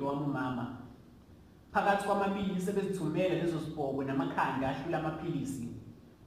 uyindoda wami umama. Phakathi kwamabili sebezithumela lezo zibhoko namakhanda ahlula amaphilisi.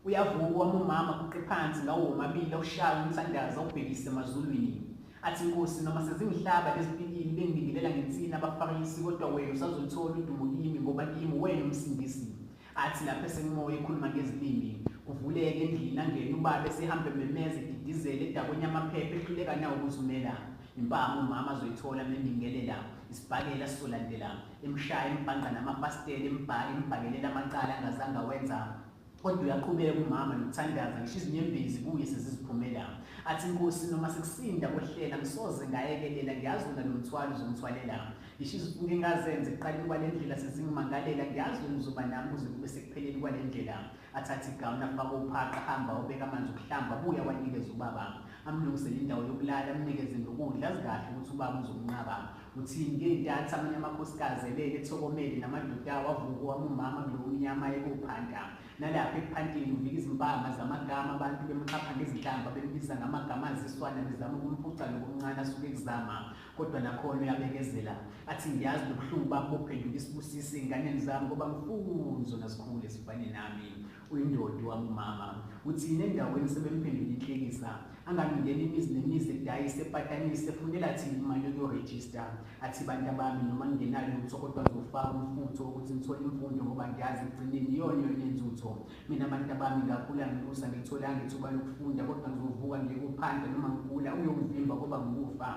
Uyavuka wami umama kuqe phansi ngawo womabili awushaya umthandazo awubhekise emazulwini. Athi Nkosi, noma sezingihlaba lezipikili bengibingelela ngensini abafarisi, kodwa wena usazolithola udumo kimi, ngoba kimi wena umsindisi. Athi lapho esengimoya ekhuluma ngezilimi, kuvuleke endlini angene ubaba esehamba memeza edidizele edakweni yamaphepha ehluleka nawo ukuzumela. Impama umama azoyithola mendingelela, isibhakela sizolandela, emshaya embhanqa namafastela, embhakelela amacala angazange awenza. Kodwa uyaqhubeka umama nokuthandaza, ngisho izinyembezi kuye seziziphumela. Athi Nkosi, noma sekusinda kohlela ngisoze ngayekelela, ngiyazi wena lo mthwalo uzongithwalela. Ngisho izifungo engazenza ekuqaleni kwale ndlela sezingimangalela, ngiyazi wena uzoba nami kuze kube sekupheleni kwale ndlela. Athatha igawuni afake uphaqa, hamba ubeka amanzi okuhlamba, buya wanikeza ubaba. Amlungisele indawo yokulala, amnikeze nokudla, azi kahle ukuthi ubaba uzomnqaba. Uthini ngey'ntatha amanye amakhosikazi elele ethokomele namadoda awo, avuka wami umama kulo mnyama ekuphanda. Nalapha ekuphantini uvika izimpama zamagama, abantu bemxhapha ngezinhlamba bembiza ngamagama aziswana, bezama ukumfuca lokumncane asuke ekuzama, kodwa nakhona uyabekezela. Athi ngiyazi lobuhlungu bami bophenduka isibusise ey'nganeni zami, ngoba ngifuni zona zikhule zifane nami. Uyindoda wami umama. Uthini endaweni sebemphendula inhlekisa, angangingena imizi nemizi edayise epatanise, efunela thina imali yokurejista. Athi bantu bami, noma ngingenalo lutho kodwa ngizofaka umfutho ukuthi ngithole imfundo, ngoba ngiyazi ekugcineni iyona inzutho. Mina abantu bami ngakhula ngilusa, ngitholanga ithuba lokufunda, kodwa ngizovuka ngiye kuphanda noma ngigula uyongivimba ngoba ngikufa.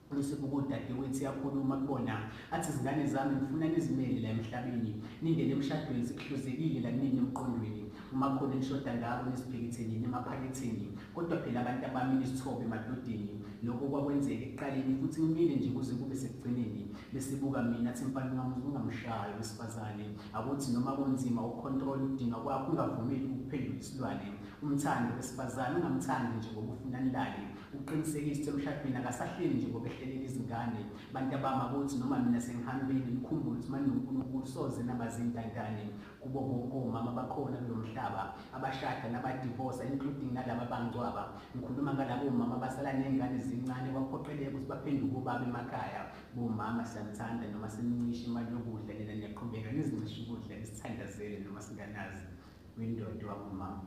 Udadewethu yakhuluma kubona, athi izingane zami ngifuna nizimele la emhlabeni, ningene emshadweni sekuhluzekile la kunini emqondweni. Uma khona nishoda ngabo nisiphekethe nini emaphaketheni, kodwa phela abantu abami nisithobe emadodeni. Lokho kwakwenzeka ekuqaleni futhi ngimile nje kuze kube sekugcineni. Besibuka mina athi mfana wami ungamshayi wesifazane, akuthi noma kunzima ukucontrol ukudinga kwakho, ungavumeli ukuphendula isilwane. Umthando wesifazane ungamthandi nje ngoba ufuna nilale, uqinisekise ukuthi emshadweni akasahleli nje ngoba ehlelela izingane. Bantu abami akuthi noma mina sengihambile, nikhumbule ukuthi manje uNkulunkulu soze nabazintandane. Kubo bonke omama bakhona kulo mhlaba abashada nabadivosa, including nalaba bangcwaba. Ngikhuluma ngalabo mama abasala ney'ngane ezincane kwaphoqeleka ukuthi baphenduke obaba emakhaya. Bomama siyanithanda noma sinincishe imali yokudla, nina niyaqhubeka nizincishe ukudla, nisithandazele noma singanazi. Uyindoda wami umama.